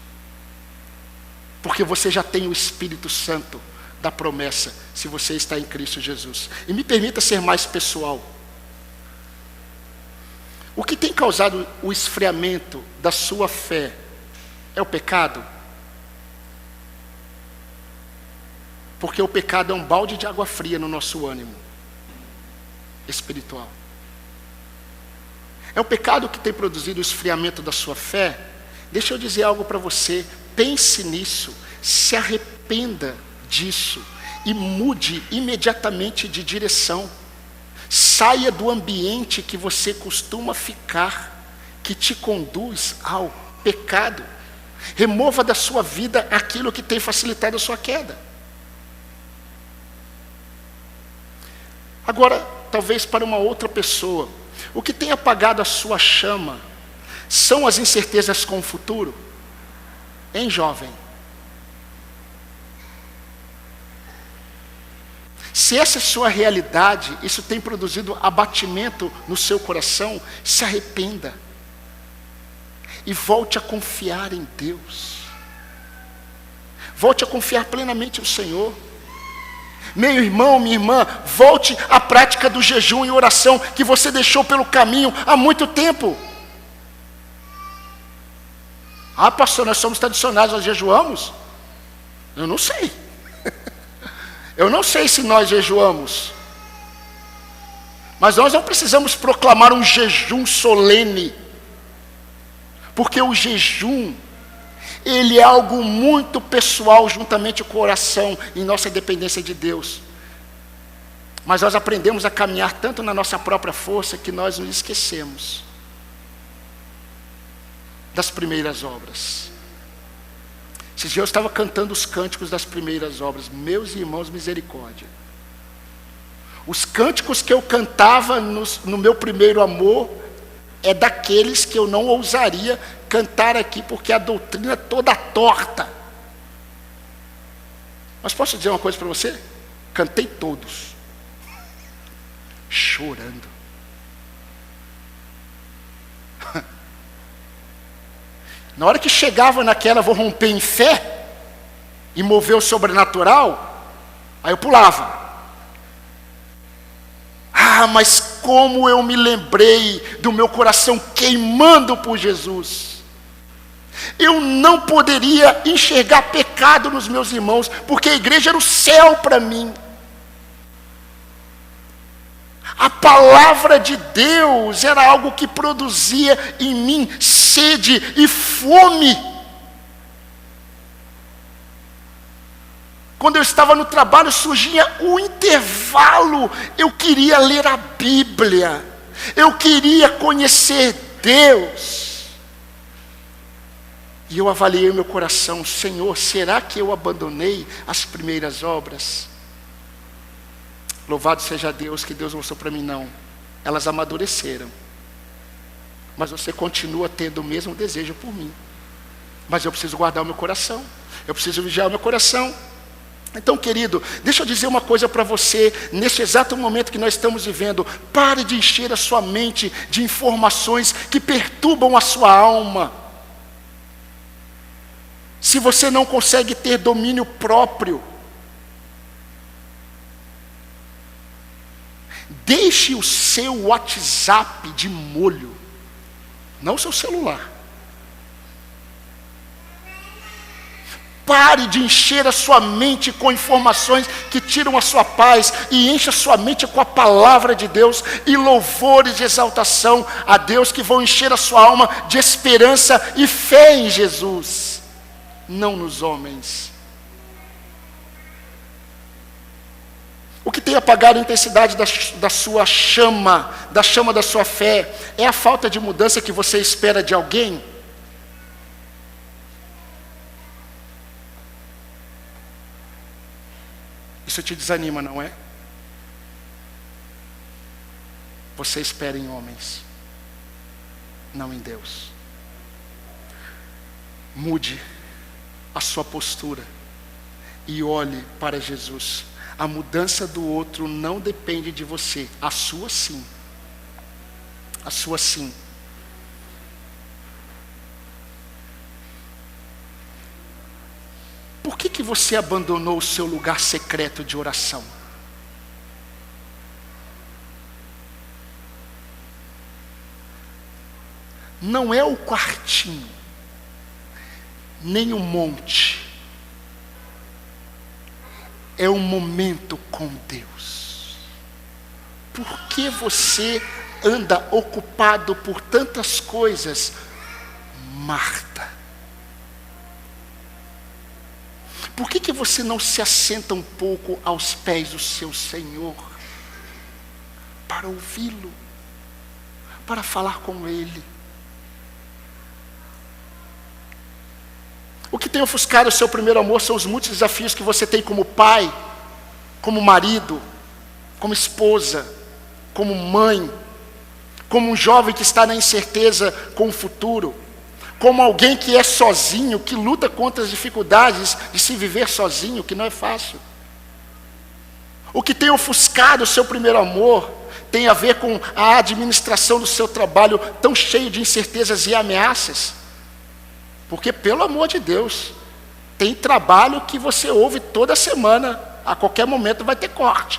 Porque você já tem o Espírito Santo da promessa, se você está em Cristo Jesus. E me permita ser mais pessoal. O que tem causado o esfriamento da sua fé é o pecado? Porque o pecado é um balde de água fria no nosso ânimo espiritual. É o pecado que tem produzido o esfriamento da sua fé? Deixa eu dizer algo para você. Pense nisso, se arrependa disso e mude imediatamente de direção. Saia do ambiente que você costuma ficar, que te conduz ao pecado. Remova da sua vida aquilo que tem facilitado a sua queda. Agora, talvez para uma outra pessoa, o que tem apagado a sua chama são as incertezas com o futuro? Hein, jovem? Se essa é a sua realidade, isso tem produzido abatimento no seu coração, se arrependa e volte a confiar em Deus. Volte a confiar plenamente no Senhor. Meu irmão, minha irmã, volte à prática do jejum e oração que você deixou pelo caminho há muito tempo. Ah, pastor, nós somos tradicionais, nós jejuamos? Eu não sei. Eu não sei se nós jejuamos. Mas nós não precisamos proclamar um jejum solene. Porque o jejum, ele é algo muito pessoal juntamente com o coração em nossa dependência de Deus. Mas nós aprendemos a caminhar tanto na nossa própria força que nós nos esquecemos das primeiras obras. Esses dias eu estava cantando os cânticos das primeiras obras. Meus irmãos, misericórdia. Os cânticos que eu cantava no meu primeiro amor é daqueles que eu não ousaria cantar aqui, porque a doutrina é toda torta. Mas posso dizer uma coisa para você? Cantei todos, chorando. Na hora que chegava naquela, vou romper em fé e mover o sobrenatural, aí eu pulava. Ah, mas como eu me lembrei do meu coração queimando por Jesus. Eu não poderia enxergar pecado nos meus irmãos, porque a igreja era o céu para mim. A palavra de Deus era algo que produzia em mim sede e fome. Quando eu estava no trabalho, surgia o intervalo. Eu queria ler a Bíblia. Eu queria conhecer Deus. E eu avaliei o meu coração: Senhor, será que eu abandonei as primeiras obras? Louvado seja Deus, que Deus mostrou para mim: não, elas amadureceram. Mas você continua tendo o mesmo desejo por mim. Mas eu preciso guardar o meu coração. Eu preciso vigiar o meu coração. Então, querido, deixa eu dizer uma coisa para você, nesse exato momento que nós estamos vivendo: pare de encher a sua mente de informações que perturbam a sua alma. Se você não consegue ter domínio próprio, Deixe o seu WhatsApp de molho, não o seu celular. Pare de encher a sua mente com informações que tiram a sua paz e encha a sua mente com a palavra de Deus e louvores de exaltação a Deus que vão encher a sua alma de esperança e fé em Jesus, não nos homens. O que tem apagado a intensidade da sua chama, da chama da sua fé, é a falta de mudança que você espera de alguém? Isso te desanima, não é? Você espera em homens, não em Deus. Mude a sua postura e olhe para Jesus. A mudança do outro não depende de você, a sua sim. A sua sim. Por que você abandonou o seu lugar secreto de oração? Não é o quartinho, nem o monte. É um momento com Deus. Por que você anda ocupado por tantas coisas, Marta? Por que você não se assenta um pouco aos pés do seu Senhor? Para ouvi-lo, para falar com Ele. O que tem ofuscado o seu primeiro amor são os muitos desafios que você tem como pai, como marido, como esposa, como mãe, como um jovem que está na incerteza com o futuro, como alguém que é sozinho, que luta contra as dificuldades de se viver sozinho, que não é fácil. O que tem ofuscado o seu primeiro amor tem a ver com a administração do seu trabalho tão cheio de incertezas e ameaças. Porque, pelo amor de Deus, tem trabalho que você ouve toda semana, a qualquer momento vai ter corte.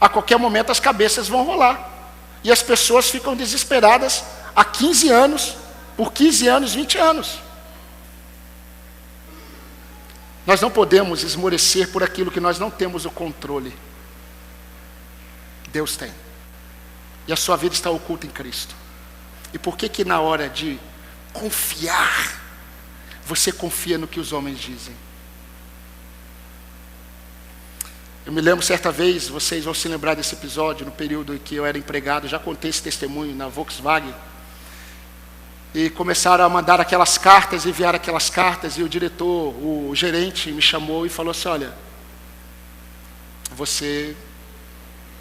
A qualquer momento as cabeças vão rolar. E as pessoas ficam desesperadas há 15 anos, por 15 anos, 20 anos. Nós não podemos esmorecer por aquilo que nós não temos o controle. Deus tem. E a sua vida está oculta em Cristo. E por que na hora de confiar, você confia no que os homens dizem? Eu me lembro certa vez, vocês vão se lembrar desse episódio, no período em que eu era empregado, já contei esse testemunho na Volkswagen. E começaram a mandar aquelas cartas, enviar aquelas cartas, e o diretor, o gerente me chamou e falou assim: olha, você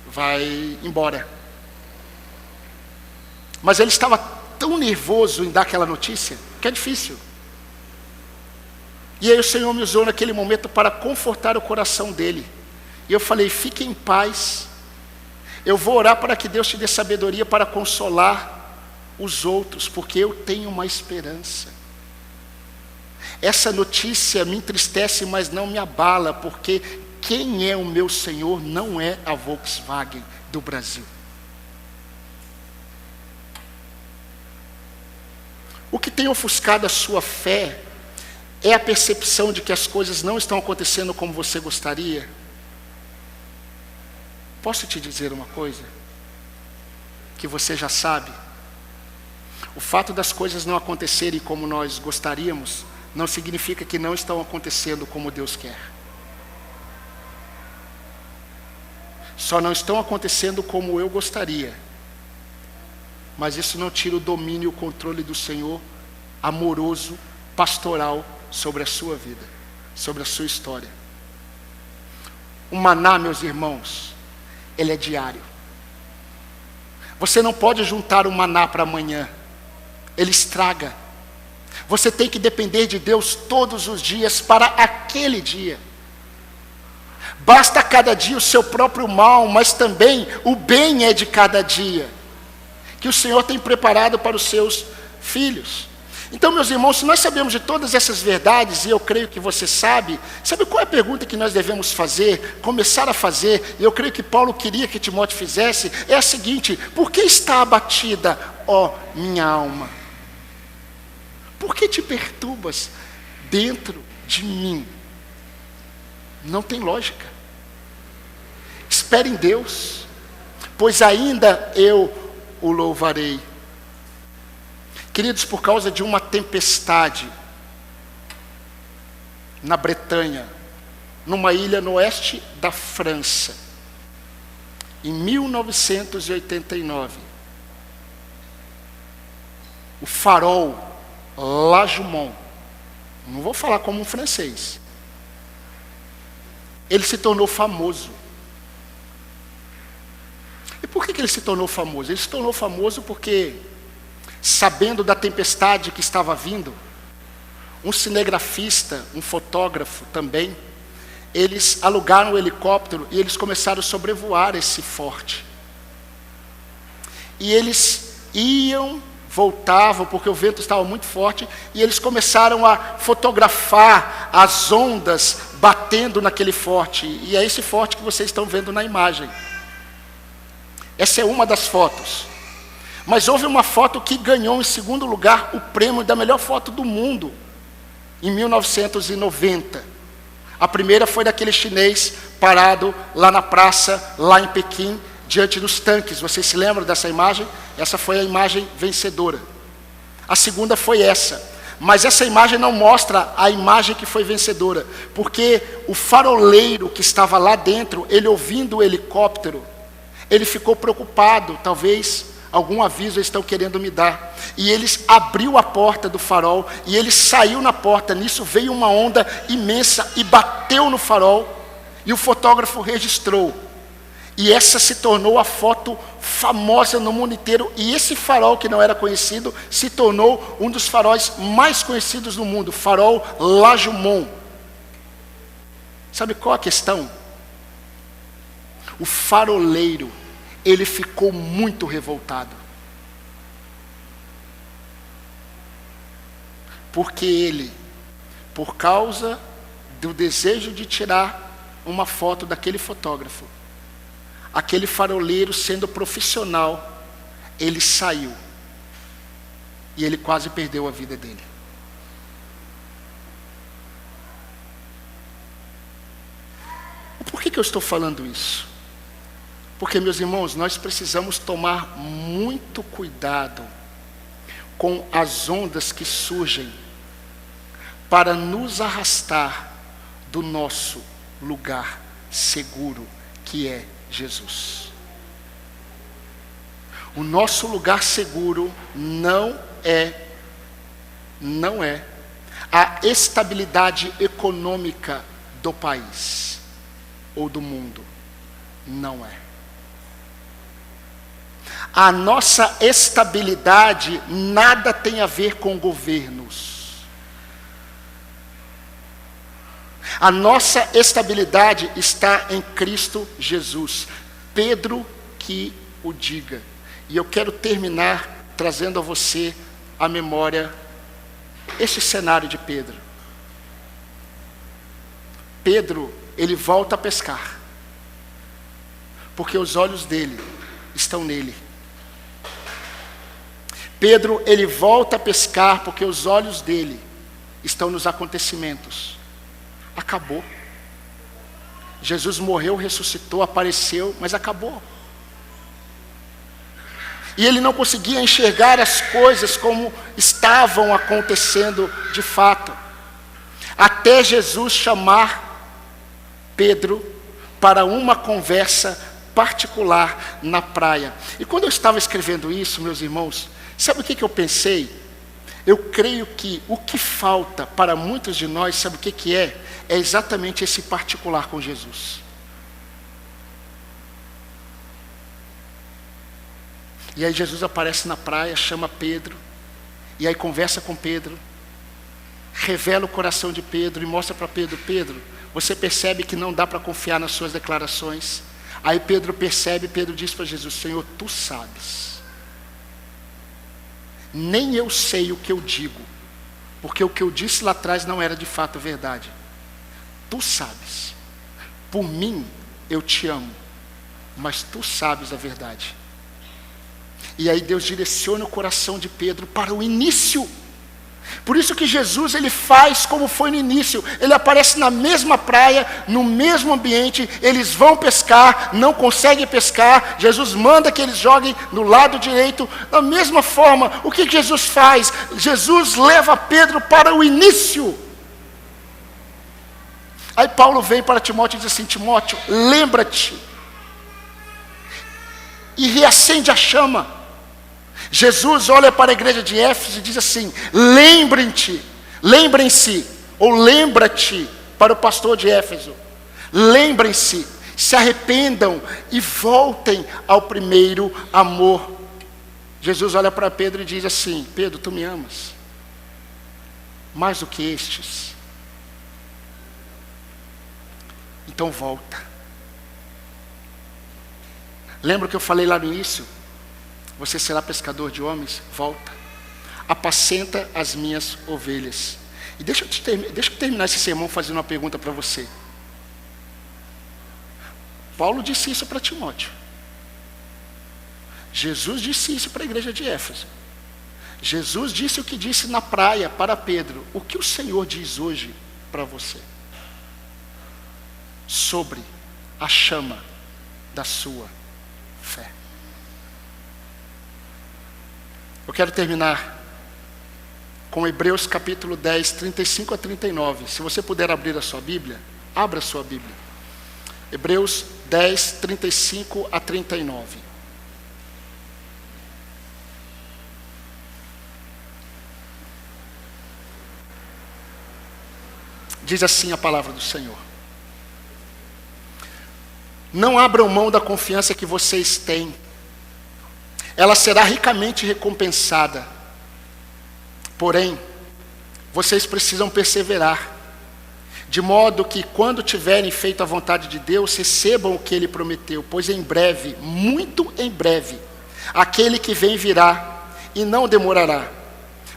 vai embora. Mas ele estava tão nervoso em dar aquela notícia, que é difícil. E aí o Senhor me usou naquele momento para confortar o coração dele. E eu falei: fique em paz, eu vou orar para que Deus te dê sabedoria para consolar os outros, porque eu tenho uma esperança. Essa notícia me entristece, mas não me abala, porque quem é o meu Senhor não é a Volkswagen do Brasil. O que tem ofuscado a sua fé é a percepção de que as coisas não estão acontecendo como você gostaria. Posso te dizer uma coisa que você já sabe? O fato das coisas não acontecerem como nós gostaríamos não significa que não estão acontecendo como Deus quer. Só não estão acontecendo como eu gostaria. Mas isso não tira o domínio e o controle do Senhor amoroso, pastoral, sobre a sua vida, sobre a sua história. O maná, meus irmãos, ele é diário. Você não pode juntar o maná para amanhã. Ele estraga. Você tem que depender de Deus todos os dias para aquele dia. Basta cada dia o seu próprio mal, mas também o bem é de cada dia, que o Senhor tem preparado para os seus filhos. Então, meus irmãos, se nós sabemos de todas essas verdades, e eu creio que você sabe qual é a pergunta que nós devemos fazer, começar a fazer, e eu creio que Paulo queria que Timóteo fizesse, é a seguinte: por que está abatida, ó minha alma? Por que te perturbas dentro de mim? Não tem lógica. Espere em Deus, pois ainda eu o louvarei. Queridos, por causa de uma tempestade na Bretanha, numa ilha no oeste da França, em 1989, o farol La Jumont, não vou falar como um francês, ele se tornou famoso. E por que ele se tornou famoso? Ele se tornou famoso porque, sabendo da tempestade que estava vindo, um cinegrafista, um fotógrafo também, eles alugaram um helicóptero e eles começaram a sobrevoar esse forte. E eles iam, voltavam, porque o vento estava muito forte, e eles começaram a fotografar as ondas batendo naquele forte. E é esse forte que vocês estão vendo na imagem. Essa é uma das fotos. Mas houve uma foto que ganhou em segundo lugar o prêmio da melhor foto do mundo, em 1990. A primeira foi daquele chinês parado lá na praça, lá em Pequim, diante dos tanques. Vocês se lembram dessa imagem? Essa foi a imagem vencedora. A segunda foi essa. Mas essa imagem não mostra a imagem que foi vencedora, porque o faroleiro que estava lá dentro, ele ouvindo o helicóptero, ele ficou preocupado, talvez algum aviso eles estão querendo me dar. E eles abriu a porta do farol, e ele saiu na porta. Nisso veio uma onda imensa e bateu no farol, e o fotógrafo registrou. E essa se tornou a foto famosa no mundo inteiro. E esse farol que não era conhecido, se tornou um dos faróis mais conhecidos no mundo, farol La Jumont. Sabe qual a questão? O faroleiro, ele ficou muito revoltado. Porque ele, por causa do desejo de tirar uma foto daquele fotógrafo, aquele faroleiro sendo profissional, ele saiu. E ele quase perdeu a vida dele. Por que eu estou falando isso? Porque, meus irmãos, nós precisamos tomar muito cuidado com as ondas que surgem para nos arrastar do nosso lugar seguro, que é Jesus. O nosso lugar seguro não é a estabilidade econômica do país ou do mundo. Não é. A nossa estabilidade nada tem a ver com governos. A nossa estabilidade está em Cristo Jesus. Pedro que o diga. E eu quero terminar trazendo a você à memória esse cenário de Pedro. Pedro, ele volta a pescar, porque os olhos dele estão nele. Pedro, ele volta a pescar porque os olhos dele estão nos acontecimentos. Acabou. Jesus morreu, ressuscitou, apareceu, mas acabou. E ele não conseguia enxergar as coisas como estavam acontecendo de fato. Até Jesus chamar Pedro para uma conversa particular na praia. E quando eu estava escrevendo isso, meus irmãos, sabe o que eu pensei? Eu creio que o que falta para muitos de nós, sabe o que é? É exatamente esse particular com Jesus. E aí Jesus aparece na praia, chama Pedro, e aí conversa com Pedro, revela o coração de Pedro e mostra para Pedro: Pedro, você percebe que não dá para confiar nas suas declarações? Aí Pedro percebe, Pedro diz para Jesus: Senhor, tu sabes. Nem eu sei o que eu digo, porque o que eu disse lá atrás não era de fato verdade. Tu sabes, por mim eu te amo, mas tu sabes a verdade. E aí Deus direciona o coração de Pedro para o início. Por isso que Jesus, ele faz como foi no início. Ele aparece na mesma praia, no mesmo ambiente. Eles vão pescar, não conseguem pescar. Jesus manda que eles joguem no lado direito. Da mesma forma, o que Jesus faz? Jesus leva Pedro para o início. Aí Paulo vem para Timóteo e diz assim: Timóteo, lembra-te. E reacende a chama. Jesus olha para a igreja de Éfeso e diz assim: lembrem-se, ou lembra-te para o pastor de Éfeso, lembrem-se, se arrependam e voltem ao primeiro amor. Jesus olha para Pedro e diz assim: Pedro, tu me amas mais do que estes? Então volta. Lembra que eu falei lá no início? Você será pescador de homens? Volta. Apacenta as minhas ovelhas. E deixa eu terminar esse sermão fazendo uma pergunta para você. Paulo disse isso para Timóteo. Jesus disse isso para a igreja de Éfeso. Jesus disse o que disse na praia para Pedro. O que o Senhor diz hoje para você? Sobre a chama da sua fé. Eu quero terminar com Hebreus capítulo 10, 35 a 39. Se você puder abrir a sua Bíblia, abra a sua Bíblia. Hebreus 10, 35 a 39. Diz assim a palavra do Senhor: não abram mão da confiança que vocês têm. Ela será ricamente recompensada. Porém, vocês precisam perseverar, de modo que quando tiverem feito a vontade de Deus, recebam o que Ele prometeu, pois em breve, muito em breve, aquele que vem virá e não demorará.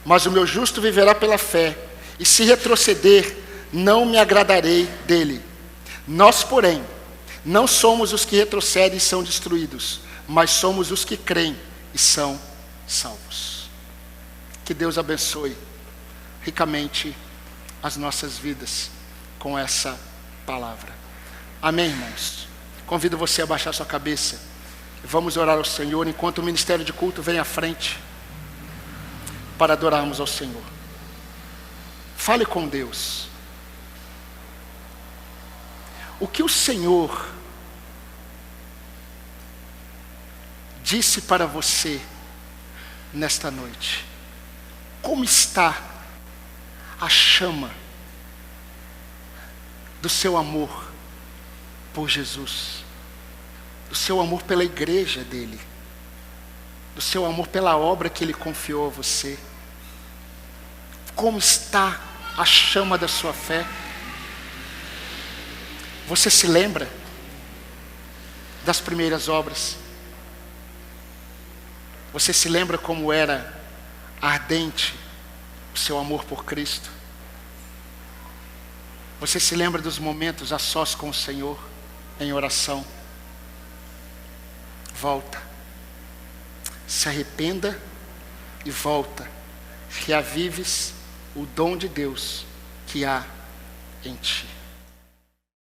Mas o meu justo viverá pela fé, e se retroceder, não me agradarei dele. Nós, porém, não somos os que retrocedem e são destruídos, mas somos os que creem e são salvos. Que Deus abençoe ricamente as nossas vidas com essa palavra. Amém, irmãos? Convido você a baixar sua cabeça. Vamos orar ao Senhor enquanto o ministério de culto vem à frente para adorarmos ao Senhor. Fale com Deus. O que o Senhor disse para você nesta noite? Como está a chama do seu amor por Jesus, do seu amor pela igreja dele, do seu amor pela obra que ele confiou a você? Como está a chama da sua fé? Você se lembra das primeiras obras? Você se lembra como era ardente o seu amor por Cristo? Você se lembra dos momentos a sós com o Senhor, em oração? Volta. Se arrependa e volta. Reavives o dom de Deus que há em ti.